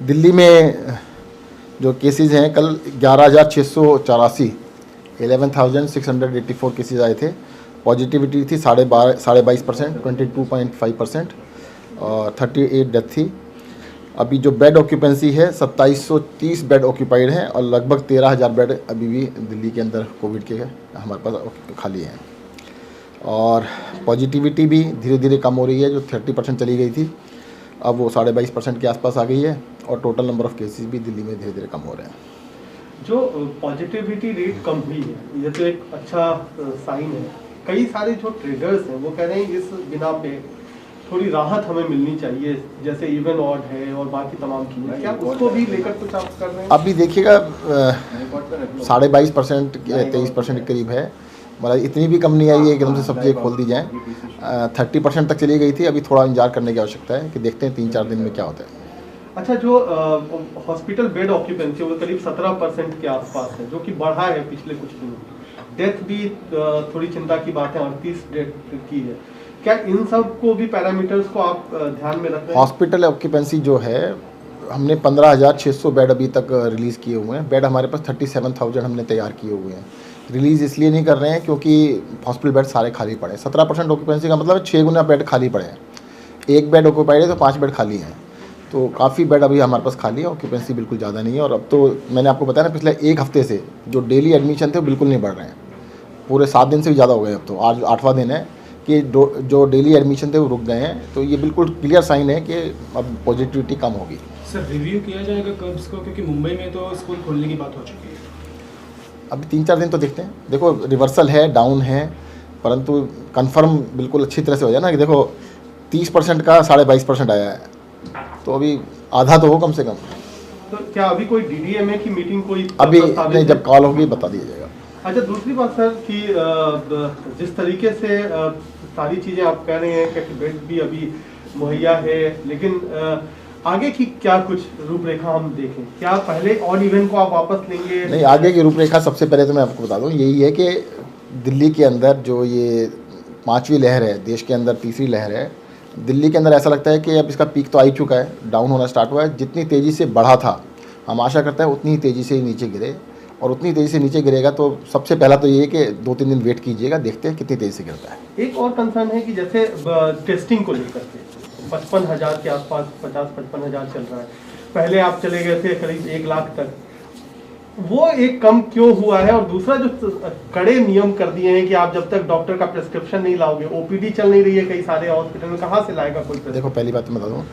दिल्ली में जो केसेस हैं कल 11,684 11,684 केसेस आए थे। पॉजिटिविटी थी 22.5% 22.5% और 38 डेथ थी। अभी जो बेड ऑक्यूपेंसी है 2730 बेड ऑक्यूपाइड हैं और लगभग 13,000 बेड अभी भी दिल्ली के अंदर कोविड के हमारे पास खाली हैं। और पॉजिटिविटी भी धीरे धीरे कम हो रही है, जो 30% चली गई थी अब वो 22.5% के आसपास आ गई है और टोटल नंबर ऑफ़ केसेस भी दिल्ली में धीरे धीरे कम हो रहे हैं। जो पॉजिटिविटी रेट कम हुई है ये तो एक अच्छा साइन है। कई सारे जो ट्रेडर्स हैं वो कह रहे हैं इस बिना पे थोड़ी राहत हमें मिलनी चाहिए, जैसे इवन ऑड है और बाकी तमाम चीज़ें, क्या उसको भी लेकर कुछ आप कर रहे हैं? अभी देखिएगा 22.5% 23% के करीब है, मतलब इतनी भी कम नहीं आई है एकदम से सब चीज़ें खोल दी जाएँ। 30% तक चली गई थी, अभी थोड़ा इंतजार करने की आवश्यकता है कि देखते हैं 3-4 दिन में क्या होता है। अच्छा, जो हॉस्पिटल बेड ऑक्यूपेंसी वो करीब 17% के आसपास है, जो कि बढ़ा है पिछले कुछ दिनों। डेथ भी थोड़ी चिंता की बात है, 38 डेथ की है। क्या इन सब को भी पैरामीटर्स को आप ध्यान में रख रहे हैं? हॉस्पिटल ऑक्यूपेंसी जो है हमने 15,600 बेड अभी तक रिलीज़ किए हुए हैं। बेड हमारे पास 37,000 हमने तैयार किए हुए हैं। रिलीज़ इसलिए नहीं कर रहे हैं क्योंकि हॉस्पिटल बेड सारे खाली पड़े हैं। 17% ऑक्यूपेंसी का मतलब 6 गुना बेड खाली पड़े हैं। एक बेड ऑक्यूपाइड है तो 5 बेड खाली हैं, तो काफ़ी बेड अभी हमारे पास खाली है। ऑक्यूपेंसी बिल्कुल ज़्यादा नहीं है। और अब तो मैंने आपको बताया ना, पिछले एक हफ्ते से जो डेली एडमिशन थे वो बिल्कुल नहीं बढ़ रहे हैं। पूरे 7 दिन से भी ज़्यादा हो गए, अब तो आज 8वां दिन है कि जो डेली एडमिशन थे वो रुक गए हैं। तो ये बिल्कुल क्लियर साइन है कि अब पॉजिटिविटी कम होगी। सर, रिव्यू किया जाएगा कर्व्स को, क्योंकि मुंबई में तो स्कूल खोलने की बात हो चुकी है। अभी 3-4 दिन तो देखते हैं। देखो रिवर्सल है, डाउन है, परंतु कंफर्म बिल्कुल अच्छी तरह से हो जाए ना कि देखो 30% का 22.5% आया है, तो अभी आधा तो हो कम से कम। तो क्या अभी कोई DDMA की मीटिंग कोई अभी नहीं, जब कॉल होगी बता दिया जाएगा। अच्छा, दूसरी बात सर कि जिस तरीके से सारी चीज़ें आप कह रहे हैं कि बेड भी अभी मुहैया है, लेकिन आगे की क्या कुछ रूपरेखा हम देखें? क्या पहले ऑड इवन को आप वापस लेंगे? नहीं, आगे की रूपरेखा सबसे पहले तो मैं आपको बता दूं यही है कि दिल्ली के अंदर जो ये 5वीं लहर है, देश के अंदर तीसरी लहर है, दिल्ली के अंदर ऐसा लगता है कि अब इसका पीक तो आ ही चुका है, डाउन होना स्टार्ट हुआ है। जितनी तेज़ी से बढ़ा था, हम आशा करते हैं उतनी ही तेज़ी से नीचे गिरे, और उतनी तेज़ी से नीचे गिरेगा तो सबसे पहला तो ये है कि 2-3 दिन वेट कीजिएगा, देखते हैं कितनी तेज़ी से गिरता है। एक और कंसर्न है कि जैसे टेस्टिंग को लेकर के 55,000 के आसपास 50-55,000 चल रहा है। पहले आप चले गए थे करीब 1 लाख तक, वो एक कम क्यों हुआ है? और दूसरा जो कड़े नियम कर दिए हैं कि आप जब तक डॉक्टर का प्रिस्क्रिप्शन नहीं लाओगे, OPD चल नहीं रही है कई सारे हॉस्पिटल में, कहाँ से लाएगा कोई? देखो पहली बात मैं बता दूँ,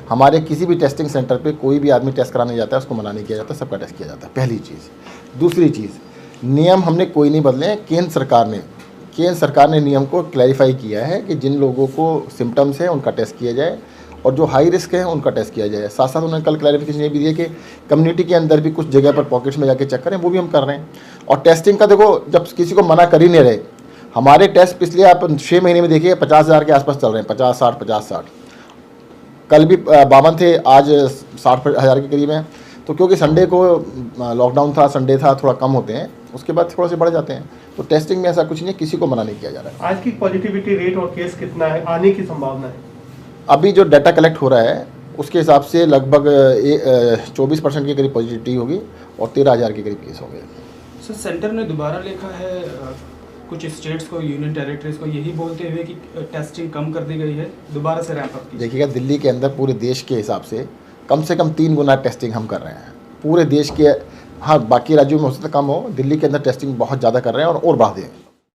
हमारे किसी भी टेस्टिंग सेंटर पे कोई भी आदमी टेस्ट कराने जाता है उसको मना नहीं किया जाता, सबका टेस्ट किया जाता है, पहली चीज़। दूसरी चीज़, नियम हमने कोई नहीं बदले हैं। केंद्र सरकार ने नियम को क्लैरिफाई किया है कि जिन लोगों को सिम्टम्स हैं उनका टेस्ट किया जाए और जो हाई रिस्क है उनका टेस्ट किया जाए। साथ साथ उन्होंने कल क्लैरिफिकेशन ये भी दिया कि कम्युनिटी के अंदर भी कुछ जगह पर पॉकेट्स में जाके चेक करें, वो भी हम कर रहे हैं। और टेस्टिंग का देखो, जब किसी को मना कर ही नहीं रहे, हमारे टेस्ट पिछले आप 6 महीने में देखिए 50,000 के आसपास चल रहे हैं, 50-60 कल भी 52 थे, आज 60,000 के करीब हैं। तो क्योंकि संडे को लॉकडाउन था, संडे था, थोड़ा कम होते हैं, उसके बाद थोड़ा से बढ़ जाते हैं। तो टेस्टिंग में ऐसा कुछ नहीं है, किसी को मना नहीं किया जा रहा है। आज की पॉजिटिविटी रेट और केस कितना है, आने की संभावना है? अभी जो डाटा कलेक्ट हो रहा है उसके हिसाब से लगभग 24% के करीब पॉजिटिविटी होगी और 13,000 के करीब केस हो गए। सर, सेंटर ने दोबारा लिखा है कुछ स्टेट्स को, यूनियन टेरिटरीज को, यही बोलते हुए कि टेस्टिंग कम कर दी गई है, दोबारा से रैंप अप की। देखिएगा, दिल्ली के अंदर पूरे देश के हिसाब से कम 3 गुना टेस्टिंग हम कर रहे हैं पूरे देश के। हाँ, बाकी राज्यों में हो सकता है कम हो, दिल्ली के अंदर टेस्टिंग बहुत ज़्यादा कर रहे हैं और बढ़ा दें।